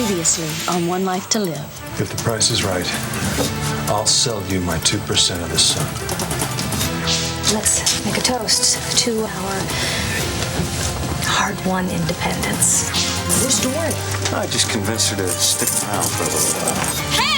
Previously on One Life to Live. If the price is right, I'll sell you my 2% of the sun. Let's make a toast to our hard-won independence. Where's Dorian? I just convinced her to stick around for a little while. Help!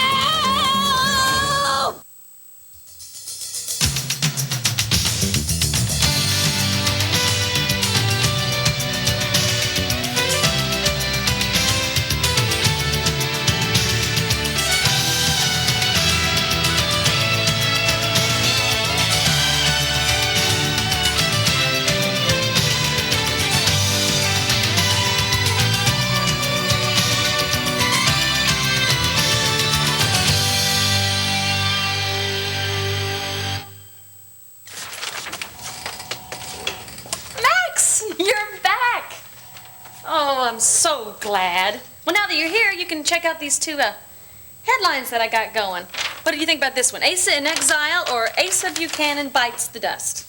I'm so glad. Well, now that you're here, you can check out these two headlines that I got going. What do you think about this one? Asa in exile or Asa Buchanan bites the dust?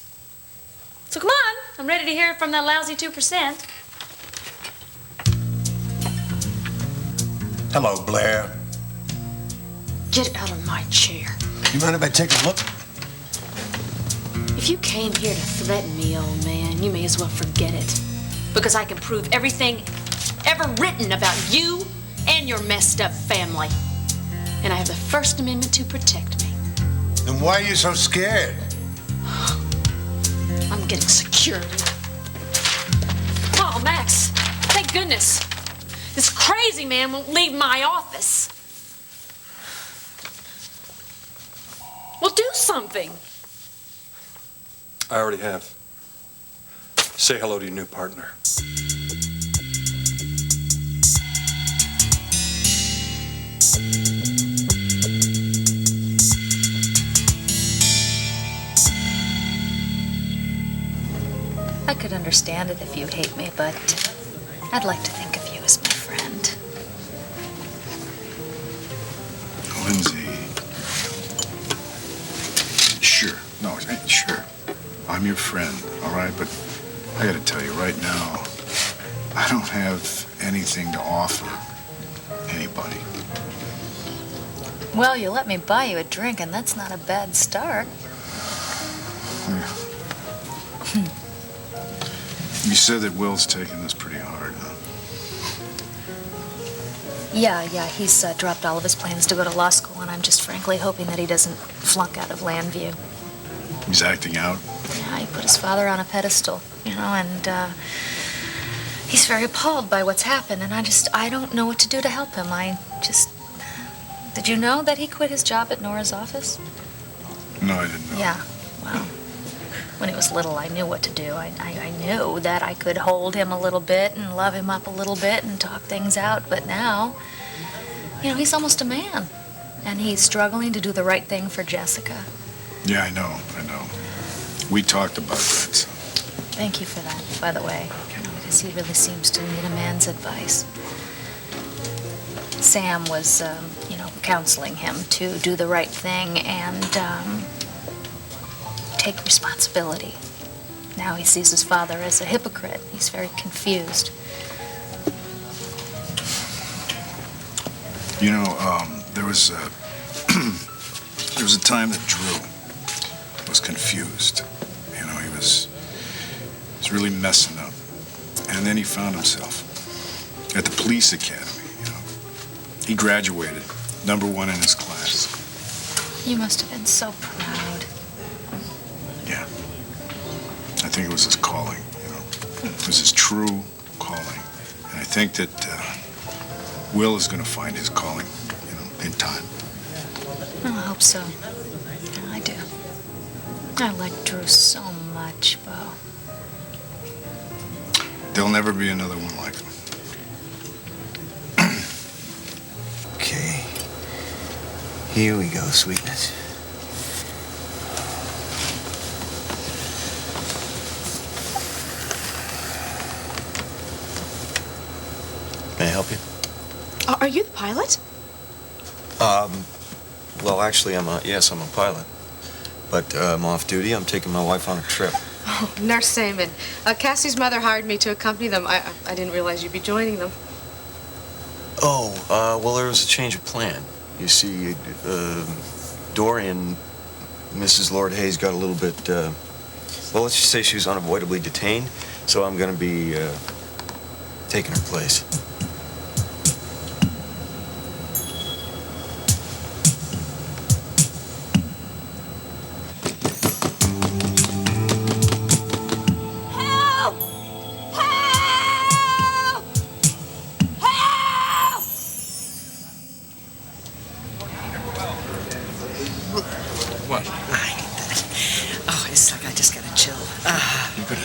So come on, I'm ready to hear it from that lousy 2%. Hello, Blair. Get out of my chair. You mind if I take a look? If you came here to threaten me, old man, you may as well forget it. Because I can prove everything ever written about you and your messed up family. And I have the First Amendment to protect me. Then why are you so scared? I'm getting security. Oh, Max, thank goodness. This crazy man won't leave my office. Well, do something. I already have. Say hello to your new partner. I could understand it if you hate me, but I'd like to think of you as my friend. Lindsay. Sure. No, sure. I'm your friend, all right? But I gotta tell you right now, I don't have anything to offer anybody. Well, you let me buy you a drink, and that's not a bad start. Yeah. You said that Will's taking this pretty hard, huh? Yeah, he's dropped all of his plans to go to law school, and I'm just frankly hoping that he doesn't flunk out of Landview. He's acting out? Yeah, he put his father on a pedestal, and he's very appalled by what's happened, and I don't know what to do to help him. Did you know that he quit his job at Nora's office? No, I didn't know. Yeah, well, when he was little, I knew what to do. I knew that I could hold him a little bit and love him up a little bit and talk things out, but now, he's almost a man, and he's struggling to do the right thing for Jessica. Yeah, I know. We talked about that. So. Thank you for that, by the way, because he really seems to need a man's advice. Sam was, counseling him to do the right thing and take responsibility. Now he sees his father as a hypocrite. He's very confused. There was a time that Drew was confused. He was really messing up. And then he found himself at the police academy, He graduated, #1 in his class. You must have been so proud. Yeah. I think it was his calling, It was his true calling. And I think that Will is going to find his calling, in time. I hope so. I do. I like Drew so much, Bo. There'll never be another one like him. Okay. Here we go, sweetness. May I help you? Are you the pilot? Well, actually, I'm a pilot. But I'm off duty. I'm taking my wife on a trip. Oh, Nurse Seaman. Cassie's mother hired me to accompany them. I didn't realize you'd be joining them. Well, there was a change of plan. You see, Dorian, Mrs. Lord Hayes got a little bit, well, let's just say she was unavoidably detained, so I'm going to be taking her place.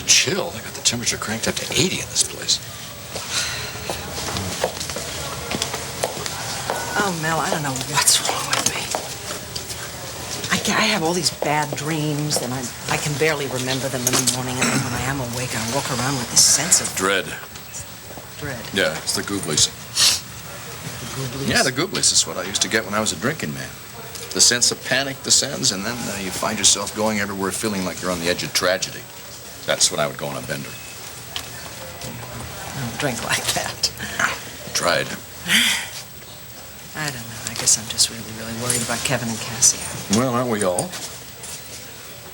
Chill. They got the temperature cranked up to 80 in this place. Oh, Mel, I don't know what's wrong with me. I have all these bad dreams, and I can barely remember them in the morning, and then when I am awake, I walk around with this sense of Dread. dread. Yeah, it's the gooblies. The gooblies? Yeah, the gooblies is what I used to get when I was a drinking man. The sense of panic descends, and then you find yourself going everywhere feeling like you're on the edge of tragedy. That's when I would go on a bender. I don't drink like that. Tried. I don't know. I guess I'm just really worried about Kevin and Cassie. Well, aren't we all?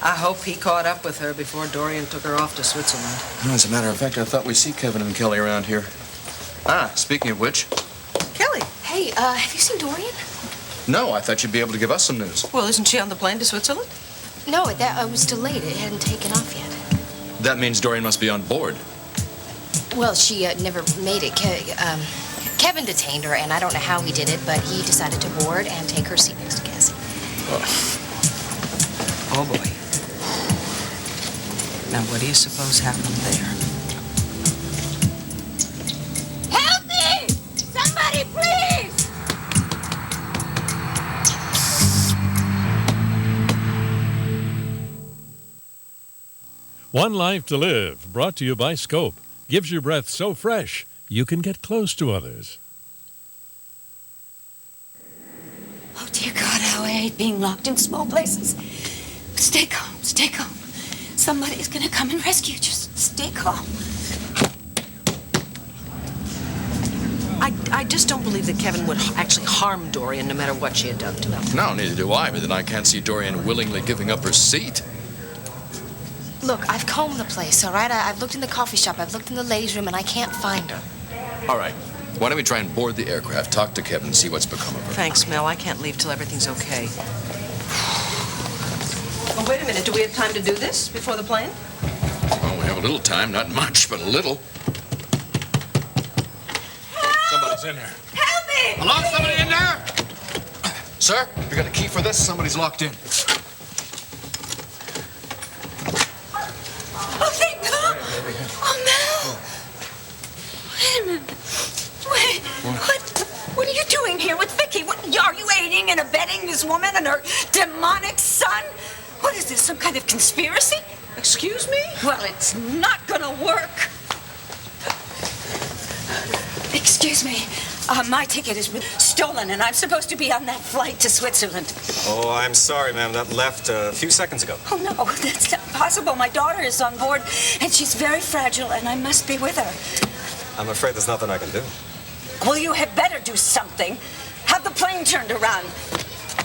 I hope he caught up with her before Dorian took her off to Switzerland. As a matter of fact, I thought we'd see Kevin and Kelly around here. Speaking of which. Kelly! Hey, have you seen Dorian? No, I thought you'd be able to give us some news. Well, isn't she on the plane to Switzerland? No, that was delayed. It hadn't taken off yet. That means Dorian must be on board. Well, she never made it. Kevin detained her, and I don't know how he did it, but he decided to board and take her seat next to Cassie. Oh, boy. Now, what do you suppose happened there? Help me! Somebody, please! One Life to Live, brought to you by Scope, gives your breath so fresh you can get close to others. Oh, dear God, how I hate being locked in small places. Stay calm, stay calm. Somebody's gonna come and rescue you. Just stay calm. I just don't believe that Kevin would actually harm Dorian no matter what she had done to him. No, neither do I, but then I can't see Dorian willingly giving up her seat. Look, I've combed the place, all right? I've looked in the coffee shop, I've looked in the ladies' room, and I can't find her. All right. Why don't we try and board the aircraft, talk to Kevin, see what's become of her? Thanks, Mel. I can't leave till everything's okay. Oh, wait a minute. Do we have time to do this before the plane? Well, we have a little time, not much, but a little. Somebody's in there. Help me! Hello, somebody in there? Sir, you got a key for this? Somebody's locked in. Oh, thank God! Oh, Mel! Wait a minute. Wait, what are you doing here with Vicky? Are you aiding and abetting this woman and her demonic son? What is this, some kind of conspiracy? Excuse me? Well, it's not gonna work. Excuse me. My ticket has been stolen, and I'm supposed to be on that flight to Switzerland. Oh, I'm sorry, ma'am. That left a few seconds ago. Oh, no, that's not possible. My daughter is on board, and she's very fragile, and I must be with her. I'm afraid there's nothing I can do. Well, you had better do something. Have the plane turned around.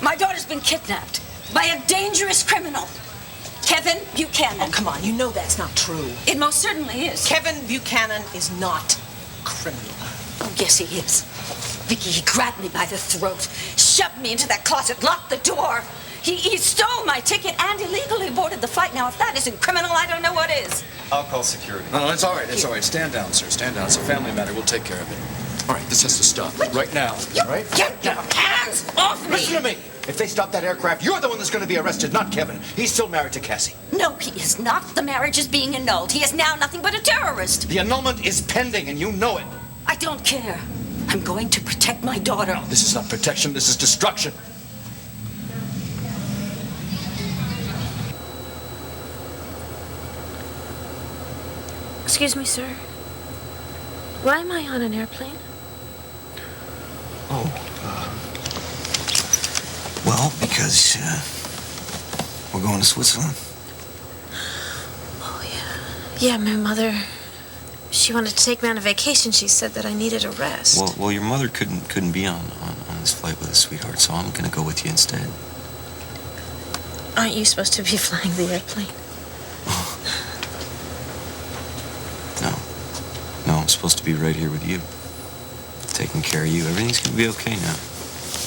My daughter's been kidnapped by a dangerous criminal. Kevin Buchanan. Oh, come on. You know that's not true. It most certainly is. Kevin Buchanan is not a criminal. Oh, yes, he is. Vicky, he grabbed me by the throat, shoved me into that closet, locked the door. He stole my ticket and illegally boarded the flight. Now, if that isn't criminal, I don't know what is. I'll call security. No, it's all right. It's all right. Stand down, sir. Stand down. It's a family matter. We'll take care of it. All right, this has to stop right now. All right? Get your hands off me! Listen to me. If they stop that aircraft, you're the one that's going to be arrested, not Kevin. He's still married to Cassie. No, he is not. The marriage is being annulled. He is now nothing but a terrorist. The annulment is pending, and you know it. I don't care. I'm going to protect my daughter. This is not protection. This is destruction. Excuse me, sir. Why am I on an airplane? Well, because we're going to Switzerland. Oh, yeah. Yeah, my mother she wanted to take me on a vacation. She said that I needed a rest. Well, your mother couldn't be on this flight with us, sweetheart, so I'm going to go with you instead. Aren't you supposed to be flying the airplane? No, I'm supposed to be right here with you. Taking care of you. Everything's going to be okay now.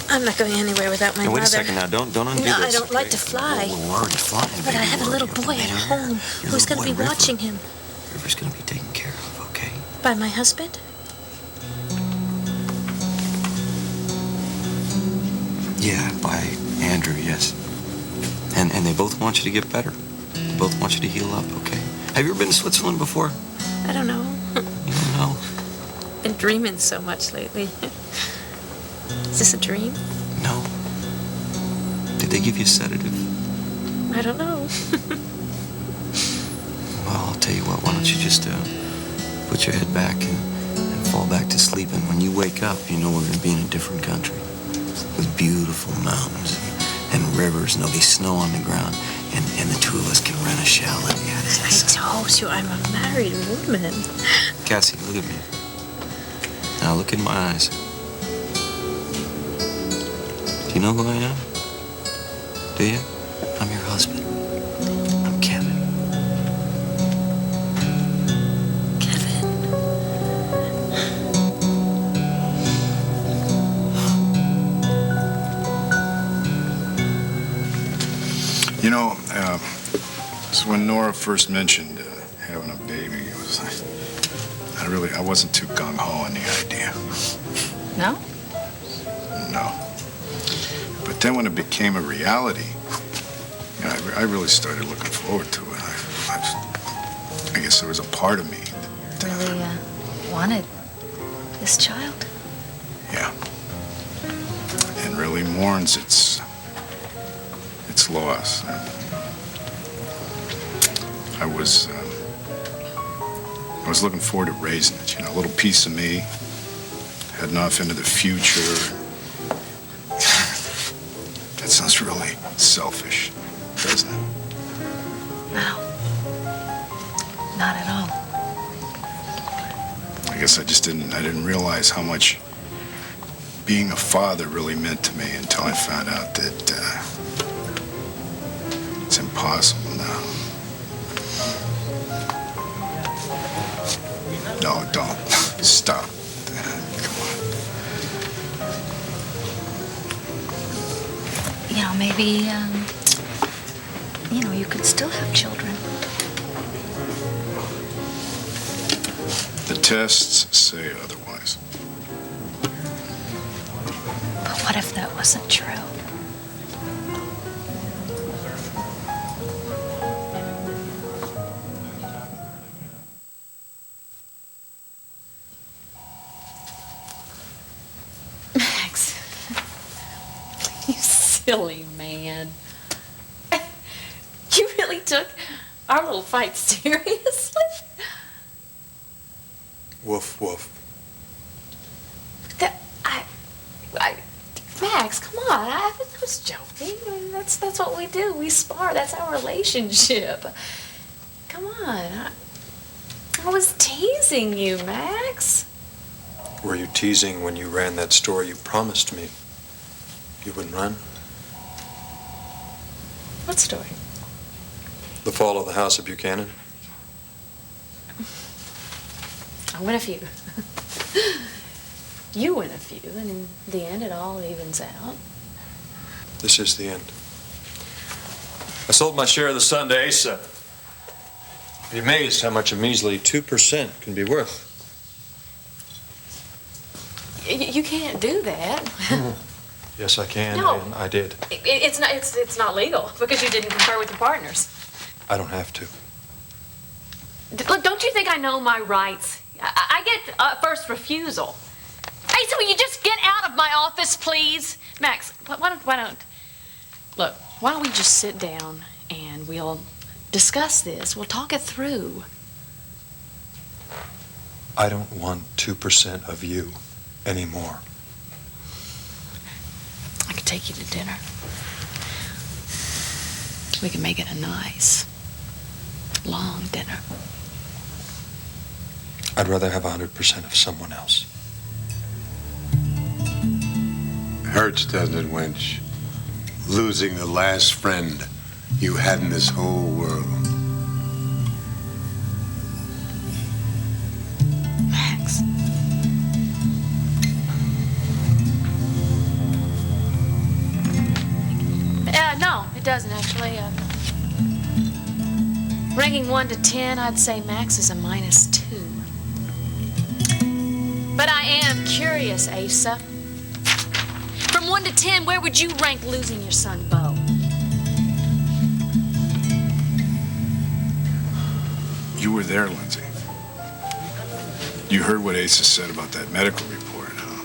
I'm not going anywhere without my Now, mother. wait a second now. Don't undo No, this. I don't like to fly. We're already flying, But baby. I have a little boy at home who's going to be River. watching him. River's going to be taken care of, okay? By my husband? Yeah, by Andrew, yes. And they both want you to get better. They both want you to heal up, okay? Have you ever been to Switzerland before? I don't know. You don't know? Been dreaming so much lately. Is this a dream? No. Did they give you a sedative? I don't know. Well, I'll tell you what. Why don't you just put your head back and fall back to sleep. And when you wake up, you know we're going to be in a different country with beautiful mountains and rivers, and there'll be snow on the ground, and the two of us can rent a chalet. I told you I'm a married woman. Cassie, look at me. Now look in my eyes. Do you know who I am? Do you? I'm your husband. I'm Kevin. You know, so when Nora first mentioned having a baby, it was I wasn't too gung-ho on the idea. No? No. But then when it became a reality, you know, I really started looking forward to it. I guess there was a part of me Really wanted this child? Yeah. And really mourns its loss. I was looking forward to raising it, you know, a little piece of me heading off into the future. That sounds really selfish, doesn't it? No. Not at all. I guess I didn't realize how much being a father really meant to me until I found out that it's impossible now. No, don't. Stop. Come on. You know, maybe, you could still have children. The tests say otherwise. But what if that wasn't true? Max, you silly man. You really took our little fight seriously? Woof, woof. Max, come on. I was joking. I mean, that's what we do. We spar. That's our relationship. Come on. I was teasing you, Max. Were you teasing when you ran that story you promised me you wouldn't run? What story? The fall of the House of Buchanan? I win a few. You win a few, and in the end, it all evens out. This is the end. I sold my share of the Sun to Asa. Be amazed how much a measly 2% can be worth. You can't do that. Yes, I can, No. and I did. It's not legal because you didn't confer with your partners. I don't have to. Look, don't you think I know my rights? I get first refusal. Hey, so will you just get out of my office, please? Max, why don't we just sit down and we'll discuss this. We'll talk it through. I don't want 2% of you anymore. I could take you to dinner. We can make it a nice, long dinner. I'd rather have 100% of someone else. Hurts, doesn't it, wench? Losing the last friend you had in this whole world. Max. No, it doesn't actually. Ranking 1 to 10, I'd say Max is a -2. But I am curious, Asa. From 1 to 10, where would you rank losing your son, Bo? You were there, Lindsay. You heard what Asa said about that medical report, huh?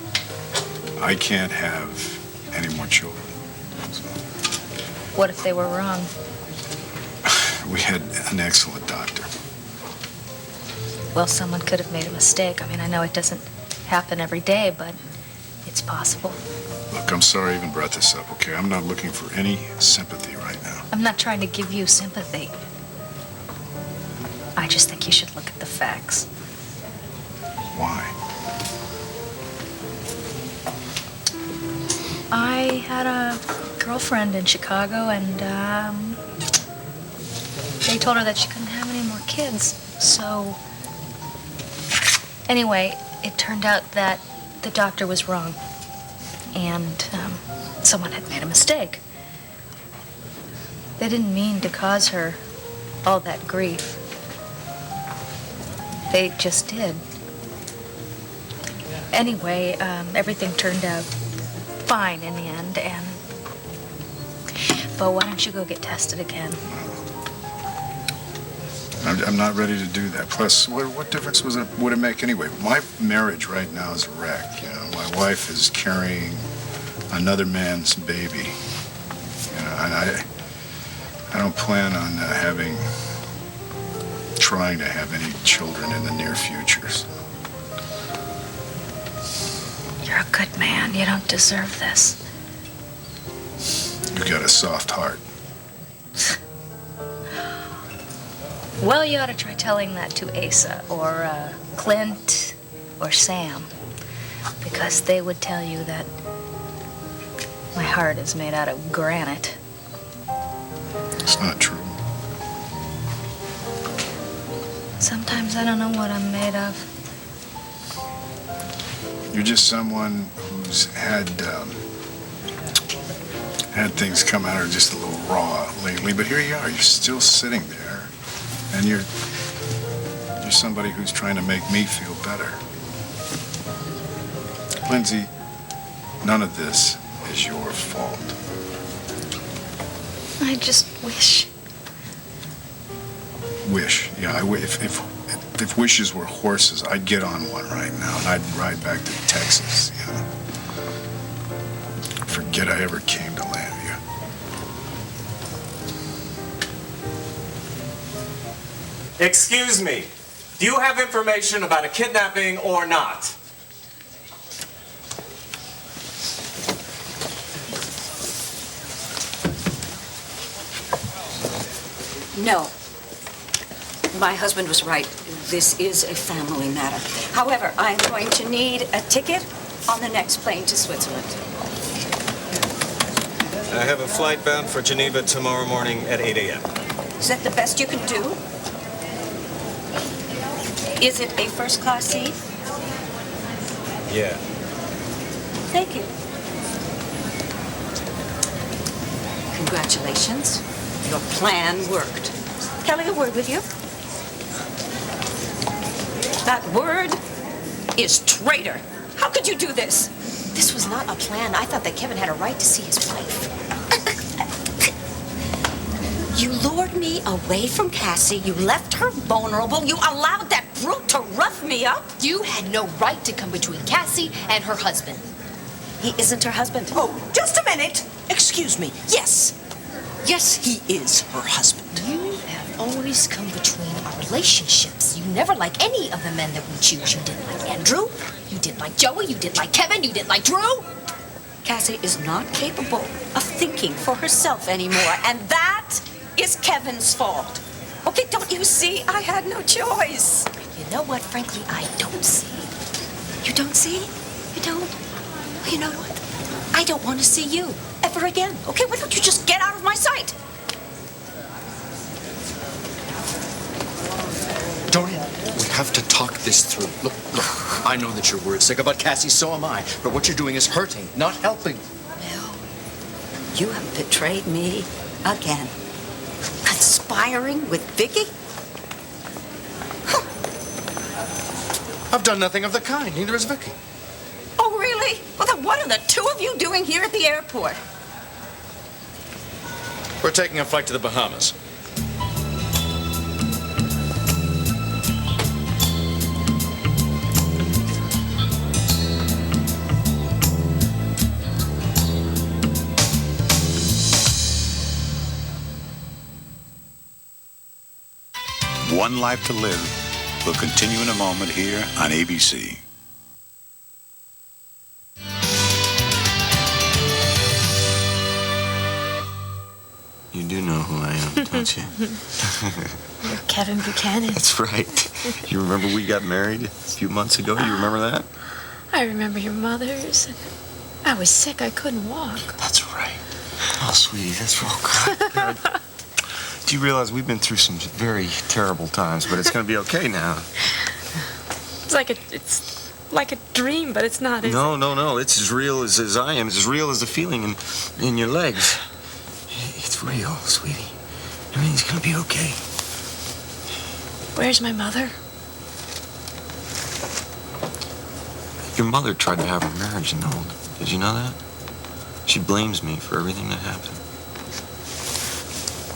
I can't have any more children. What if they were wrong? We had an excellent doctor. Well, someone could have made a mistake. I mean, I know it doesn't happen every day, but it's possible. Look, I'm sorry I even brought this up, okay? I'm not looking for any sympathy right now. I'm not trying to give you sympathy. I just think you should look at the facts. Why? I had a girlfriend in Chicago, and they told her that she couldn't have any more kids. So, anyway, it turned out that the doctor was wrong, and someone had made a mistake. They didn't mean to cause her all that grief. They just did. Anyway, everything turned out fine in the end, and Bo, why don't you go get tested again? I'm not ready to do that. Plus, what difference would it make anyway? My marriage right now is a wreck. You know, my wife is carrying another man's baby. You know, and I don't plan on trying to have any children in the near future. So. You're a good man. You don't deserve this. You got a soft heart. Well, you ought to try telling that to Asa or Clint or Sam, because they would tell you that my heart is made out of granite. It's not true. Sometimes I don't know what I'm made of. You're just someone who's had things come out of just a little raw lately, but here you are. You're still sitting there, and you're somebody who's trying to make me feel better. Lindsay, none of this is your fault. I just wish. Wish, yeah. If wishes were horses, I'd get on one right now, and I'd ride back to Texas, you know. Forget I ever came to land you. Excuse me. Do you have information about a kidnapping or not? No. My husband was right. This is a family matter. However, I'm going to need a ticket on the next plane to Switzerland. I have a flight bound for Geneva tomorrow morning at 8 a.m. Is that the best you can do? Is it a first-class seat? Yeah. Thank you. Congratulations. Your plan worked. Kelly, a word with you. That word is traitor. How could you do this? This was not a plan. I thought that Kevin had a right to see his wife. You lured me away from Cassie. You left her vulnerable. You allowed that brute to rough me up. You had no right to come between Cassie and her husband. He isn't her husband. Oh, just a minute. Excuse me. Yes. Yes, he is her husband. You have always come between our relationships. You never like any of the men that we choose. You didn't like Andrew. You didn't like Joey. You didn't like Kevin. You didn't like Drew. Cassie is not capable of thinking for herself anymore, and that is Kevin's fault. Okay, don't you see? I had no choice. You know what? Frankly, I don't see. You don't see? You don't? Well, you know what? I don't want to see you ever again. Okay, why don't you just get out of my sight? Dorian, we have to talk this through. Look, I know that you're worried sick about Cassie, so am I. But what you're doing is hurting, not helping. Mel, you have betrayed me again. Conspiring with Vicky? I've done nothing of the kind. Neither has Vicky. Oh, really? Well, then what are the two of you doing here at the airport? We're taking a flight to the Bahamas. One Life to Live will continue in a moment here on ABC. You do know who I am, don't you? You're Kevin Buchanan. That's right. You remember we got married a few months ago? You remember that? I remember your mother's. I was sick. I couldn't walk. That's right. Oh, sweetie, that's real good. Do you realize we've been through some very terrible times, but it's going to be okay now? It's like a dream, but it's not. No. It's as real as I am. It's as real as the feeling in your legs. It's real, sweetie. Everything's going to be okay. Where's my mother? Your mother tried to have her marriage annulled. Did you know that? She blames me for everything that happened.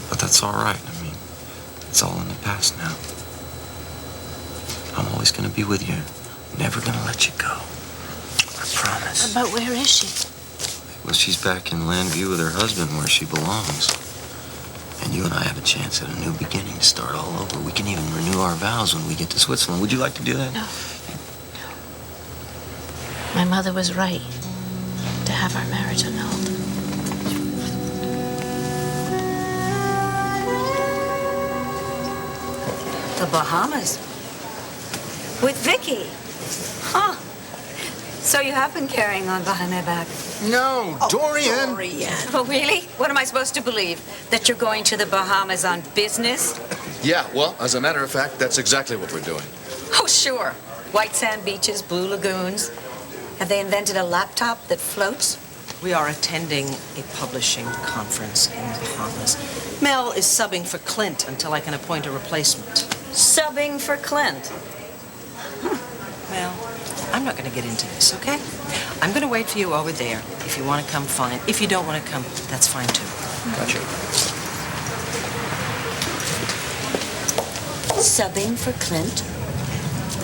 But that's all right. I mean, it's all in the past now. I'm always going to be with you. Never going to let you go. I promise. But where is she? Well, she's back in Landview with her husband where she belongs. And you and I have a chance at a new beginning to start all over. We can even renew our vows when we get to Switzerland. Would you like to do that? No. My mother was right to have our marriage annulled. The Bahamas. With Vicky. Huh. So you have been carrying on behind my back. No, Dorian. Dorian. Oh, really? What am I supposed to believe? That you're going to the Bahamas on business? Yeah, well, as a matter of fact, that's exactly what we're doing. Oh, sure. White sand beaches, blue lagoons. Have they invented a laptop that floats? We are attending a publishing conference in the Bahamas. Mel is subbing for Clint until I can appoint a replacement. Subbing for Clint? Well, I'm not going to get into this, okay? I'm going to wait for you over there. If you want to come, fine. If you don't want to come, that's fine, too. Gotcha. Subbing for Clint?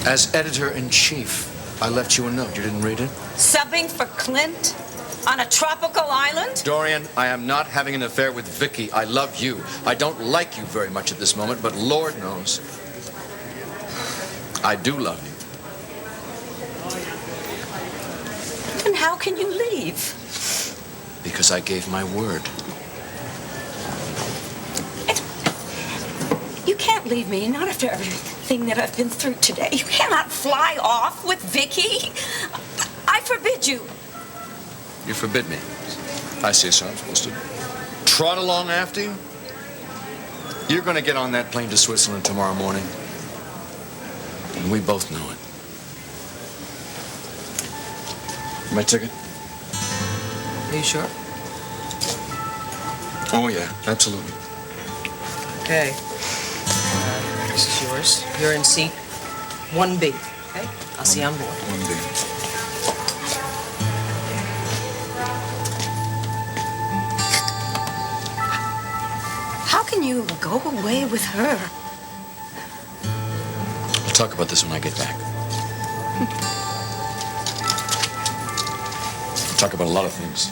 As editor-in-chief, I left you a note. You didn't read it? Subbing for Clint? On a tropical island? Dorian, I am not having an affair with Vicky. I love you. I don't like you very much at this moment, but Lord knows, I do love you. Then how can you leave? Because I gave my word. You can't leave me, not after everything that I've been through today. You cannot fly off with Vicky. I forbid you. You forbid me. I see, so I'm supposed to trot along after you? You're going to get on that plane to Switzerland tomorrow morning. And we both know it. My ticket? Are you sure? Oh, yeah, absolutely. Okay. This is yours. You're in seat 1B. Okay? I'll see you on board. 1B. How can you go away with her? We'll talk about this when I get back. We'll talk about a lot of things.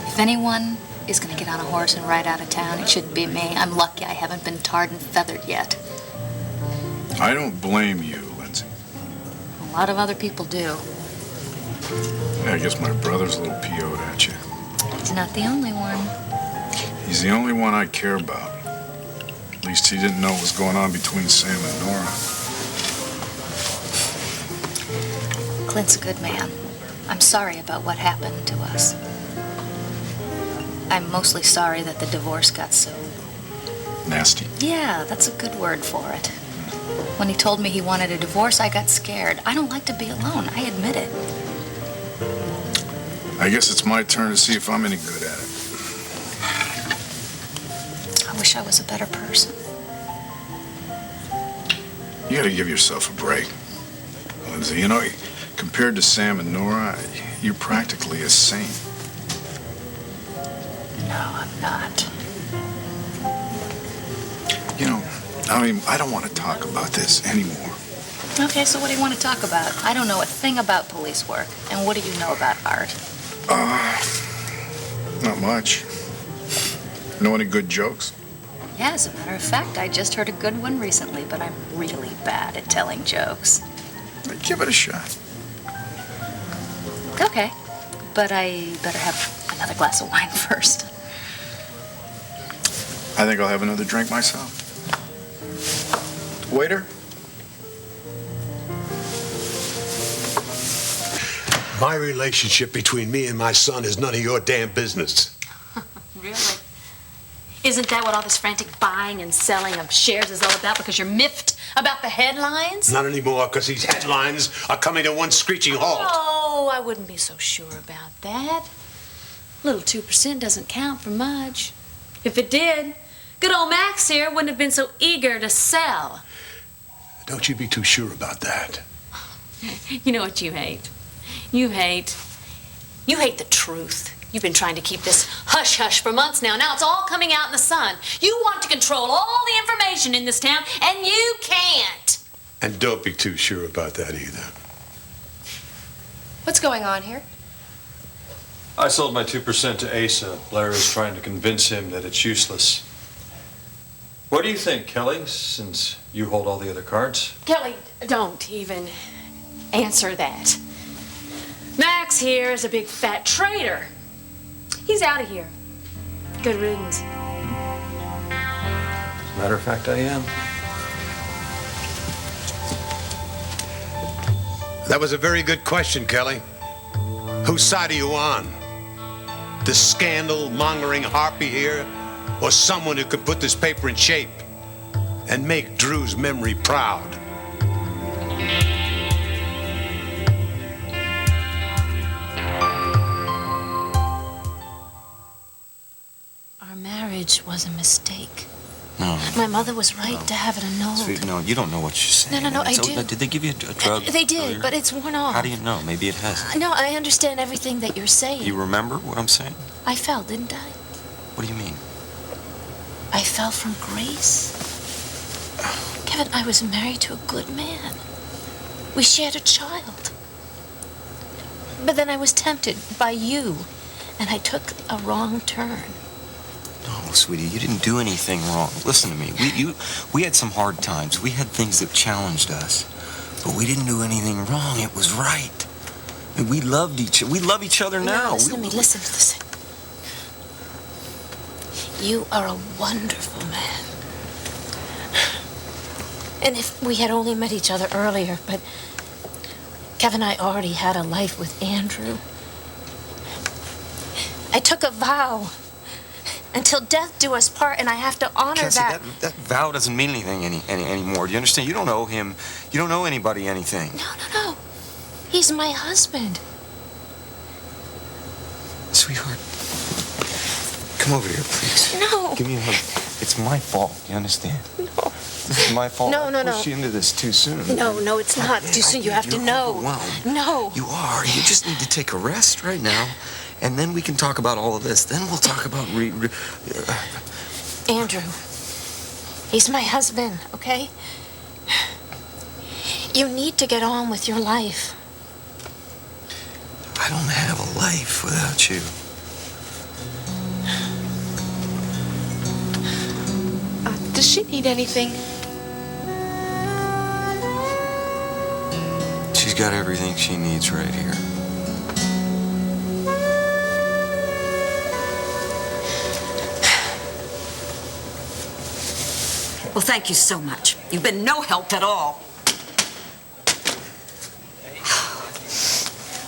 If anyone He's gonna get on a horse and ride out of town. It shouldn't be me. I'm lucky I haven't been tarred and feathered yet. I don't blame you, Lindsay. A lot of other people do. Yeah, I guess my brother's a little PO'd at you. He's not the only one. He's the only one I care about. At least he didn't know what was going on between Sam and Nora. Clint's a good man. I'm sorry about what happened to us. I'm mostly sorry that the divorce got so... Nasty. Yeah, that's a good word for it. When he told me he wanted a divorce, I got scared. I don't like to be alone. I admit it. I guess it's my turn to see if I'm any good at it. I wish I was a better person. You gotta give yourself a break, Lindsay. You know, compared to Sam and Nora, you're practically a saint. No, I'm not. You know, I don't want to talk about this anymore. Okay, so what do you want to talk about? I don't know a thing about police work. And what do you know about art? Not much. Know any good jokes? Yeah, as a matter of fact, I just heard a good one recently, but I'm really bad at telling jokes. Give it a shot. Okay, but I better have another glass of wine first. I think I'll have another drink myself. Waiter? My relationship between me and my son is none of your damn business. Really? Isn't that what all this frantic buying and selling of shares is all about? Because you're miffed about the headlines? Not anymore, because these headlines are coming to one screeching halt. Oh, I wouldn't be so sure about that. Little 2% doesn't count for much. If it did, good old Max here wouldn't have been so eager to sell. Don't you be too sure about that. You know what you hate? You hate the truth. You've been trying to keep this hush-hush for months now. Now it's all coming out in the sun. You want to control all the information in this town, and you can't. And don't be too sure about that either. What's going on here? I sold my 2% to Asa. Blair is trying to convince him that it's useless. What do you think, Kelly, since you hold all the other cards? Kelly, don't even answer that. Max here is a big fat traitor. He's out of here. Good riddance. As a matter of fact, I am. That was a very good question, Kelly. Whose side are you on? The scandal-mongering harpy here, or someone who could put this paper in shape and make Drew's memory proud? Our marriage was a mistake. No. My mother was right to have it annulled. Sweet, no, you don't know what you're saying. No, I So, do. Did they give you a drug? They did, earlier? but it's worn off. How do you know? Maybe it hasn't. No, I understand everything that you're saying. You remember what I'm saying? I fell, didn't I? What do you mean? I fell from grace. Kevin, I was married to a good man. We shared a child. But then I was tempted by you, and I took a wrong turn. No, sweetie, you didn't do anything wrong. Listen to me. We had some hard times. We had things that challenged us. But we didn't do anything wrong. It was right. And we loved each other. We love each other now. Listen to me. Listen. You are a wonderful man. And if we had only met each other earlier, but Kevin, I already had a life with Andrew. I took a vow. Until death do us part, and I have to honor Cassie, that vow doesn't mean anything anymore. Do you understand? You don't owe him. You don't owe anybody anything. No. He's my husband. Sweetheart, come over here, please. No. Give me a hug. It's my fault. You understand? No. This is my fault. No. I pushed you into this too soon. No, it's not too soon. You have to know. Overwhelmed. No. You are. You just need to take a rest right now. And then we can talk about all of this. Then we'll talk about Andrew. He's my husband, okay? You need to get on with your life. I don't have a life without you. Does she need anything? She's got everything she needs right here. Well, thank you so much. You've been no help at all.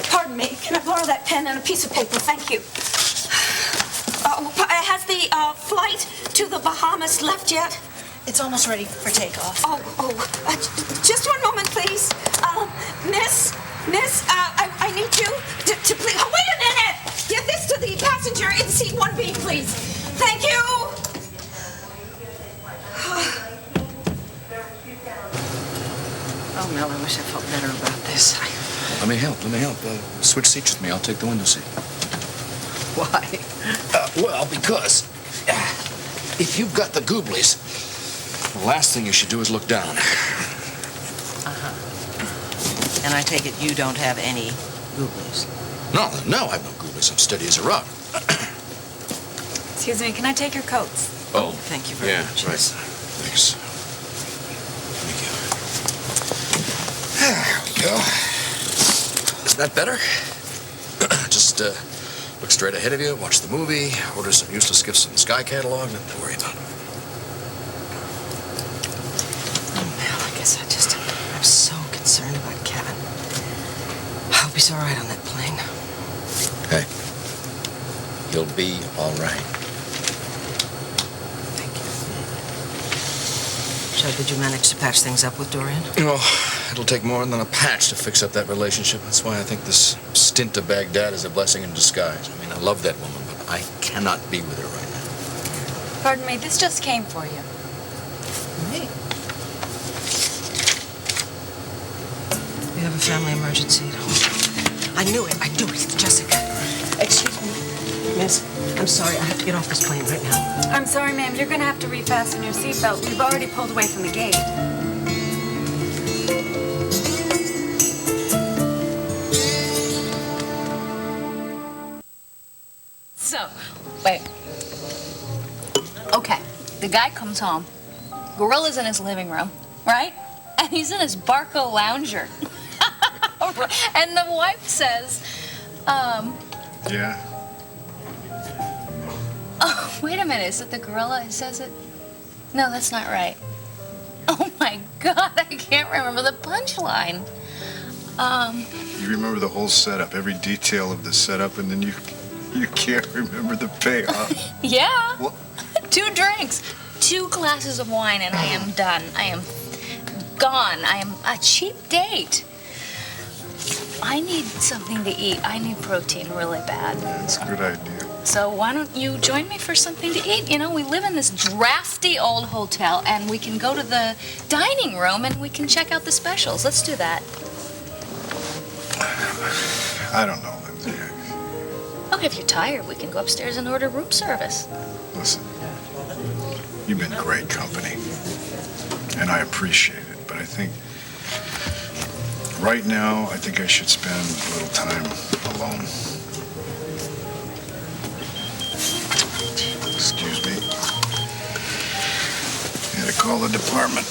Pardon me. Can I borrow that pen and a piece of paper? Thank you. Has the flight to the Bahamas left yet? It's almost ready for takeoff. Just one moment, please. Miss, I need you to please. Oh, wait a minute! Give this to the passenger in seat 1B, please. Thank you. Oh, Mel, I wish I felt better about this. Let me help. Switch seats with me. I'll take the window seat. Why? Well, because if you've got the gooblies, the last thing you should do is look down. And I take it you don't have any googlies. No, I have no gooblies. I'm steady as a rock. Excuse me, can I take your coats? Oh, thank you very much. Yeah, right. Thanks. There we go. Isn't that better? Just look straight ahead of you, watch the movie, order some useless gifts from the Sky catalog, nothing to worry about. Oh, Mel, I guess I'm so concerned about Kevin. I hope he's all right on that plane. Hey, he'll be all right. Chad, did you manage to patch things up with Dorian? Oh, it'll take more than a patch to fix up that relationship. That's why I think this stint to Baghdad is a blessing in disguise. I mean, I love that woman, but I cannot be with her right now. Pardon me, this just came for you. Me? We have a family emergency at home. I knew it. Jessica. Excuse me. Miss, I'm sorry. I have to get off this plane right now. I'm sorry, ma'am. You're gonna have to refasten your seatbelt. We've already pulled away from the gate. So, wait. Okay, the guy comes home. Gorilla's in his living room, right? And he's in his Barco lounger. And the wife says, Yeah. oh, wait a minute, is it the gorilla who says it? No, that's not right. Oh my God, I can't remember the punchline. You remember the whole setup, every detail of the setup, and then you can't remember the payoff. Yeah. What? 2 drinks, 2 glasses of wine, and I am done. I am gone. I am a cheap date. I need something to eat. I need protein really bad. That's a good idea. So why don't you join me for something to eat? You know, we live in this drafty old hotel, and we can go to the dining room and we can check out the specials. Let's do that. I don't know, Lindsay. Okay, if you're tired, we can go upstairs and order room service. Listen, you've been great company, and I appreciate it, but I think right now, I think I should spend a little time alone. Excuse me. I had to call the department.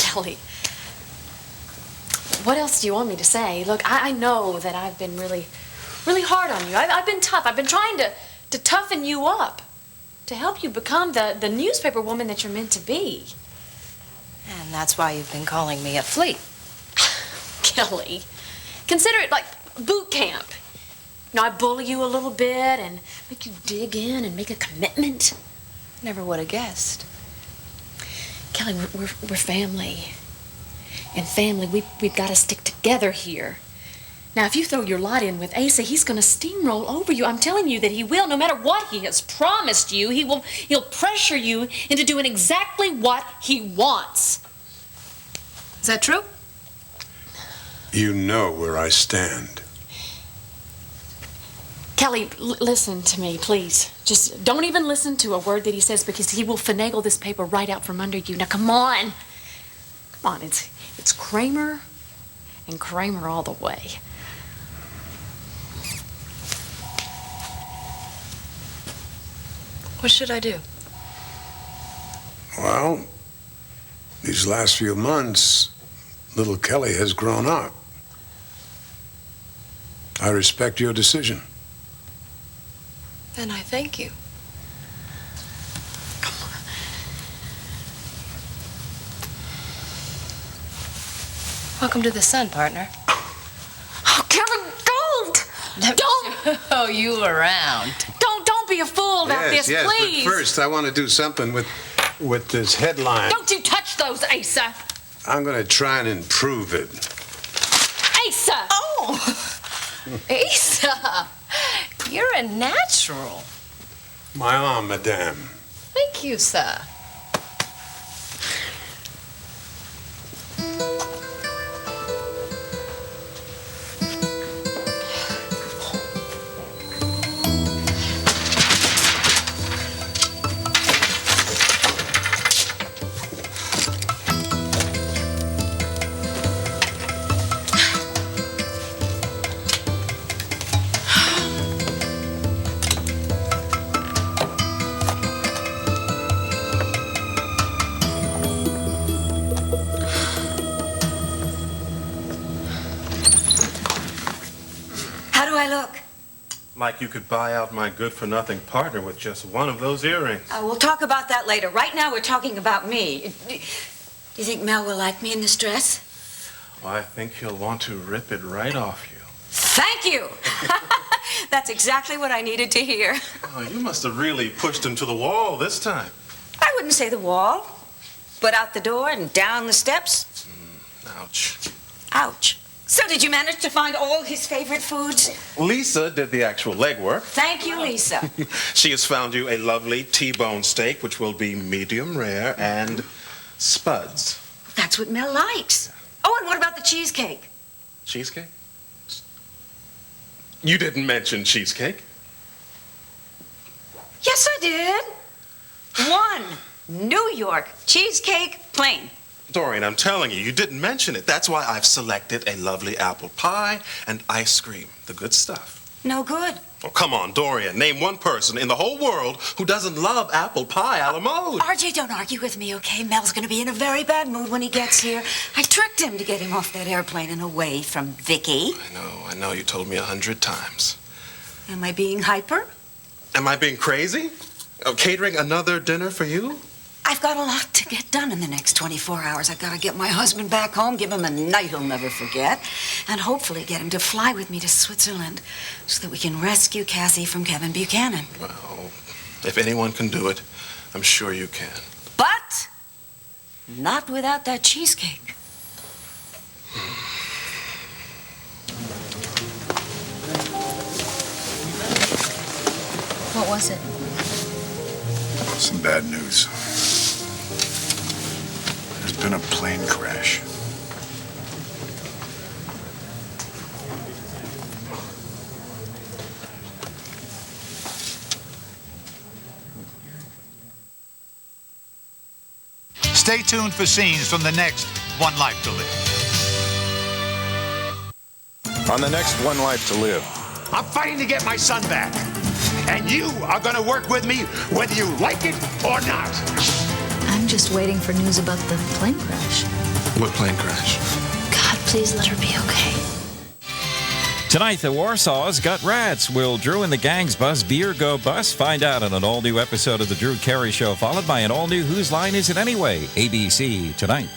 Kelly, what else do you want me to say? Look, I know that I've been really hard on you. I've been tough. I've been trying to toughen you up, to help you become the newspaper woman that you're meant to be. And that's why you've been calling me a flea. Kelly, consider it like boot camp. You know, I bully you a little bit and make you dig in and make a commitment. Never would have guessed. Kelly, we're family. And family, we've got to stick together here. Now, if you throw your lot in with Asa, he's going to steamroll over you. I'm telling you that he will. No matter what he has promised you, he'll pressure you into doing exactly what he wants. Is that true? You know where I stand. Kelly, listen to me, please. Just don't even listen to a word that he says, because he will finagle this paper right out from under you. Now, come on. Come on, it's Kramer and Kramer all the way. What should I do? Well, these last few months, little Kelly has grown up. I respect your decision. Then I thank you. Welcome to the sun, partner. Oh, Kevin, don't! Don't! Oh, you around. Don't be a fool about this, please. But first I want to do something with this headline. Don't you touch those, Asa. I'm going to try and improve it. Asa! Oh! Asa, you're a natural. My arm, madame. Thank you, sir. How do I look? Like you could buy out my good-for-nothing partner with just one of those earrings. We'll talk about that later. Right now, we're talking about me. Do you think Mel will like me in this dress? Well, I think he'll want to rip it right off you. Thank you! That's exactly what I needed to hear. Oh, you must have really pushed him to the wall this time. I wouldn't say the wall, but out the door and down the steps. Ouch. Ouch. So did you manage to find all his favorite foods? Lisa did the actual legwork. Thank you, Lisa. She has found you a lovely T-bone steak, which will be medium rare, and spuds. That's what Mel likes. Oh, and what about the cheesecake? Cheesecake? You didn't mention cheesecake. Yes, I did. One New York cheesecake plain. Dorian, I'm telling you, you didn't mention it. That's why I've selected a lovely apple pie and ice cream. The good stuff. No good. Oh, come on, Dorian. Name one person in the whole world who doesn't love apple pie a la mode. RJ, don't argue with me, okay? Mel's gonna be in a very bad mood when he gets here. I tricked him to get him off that airplane and away from Vicky. I know. You told me 100 times. Am I being hyper? Am I being crazy? Catering another dinner for you? I've got a lot to get done in the next 24 hours. I've got to get my husband back home, give him a night he'll never forget, and hopefully get him to fly with me to Switzerland so that we can rescue Cassie from Kevin Buchanan. Well, if anyone can do it, I'm sure you can. But not without that cheesecake. What was it? Some bad news. There's been a plane crash. Stay tuned for scenes from the next One Life to Live. On the next One Life to Live. I'm fighting to get my son back. And you are going to work with me whether you like it or not. I'm just waiting for news about the plane crash. What plane crash? God, please let her be okay. Tonight, the Warsaw's got rats. Will Drew and the gang's bus beer go bust? Find out on an all-new episode of The Drew Carey Show, followed by an all-new Whose Line Is It Anyway? ABC tonight.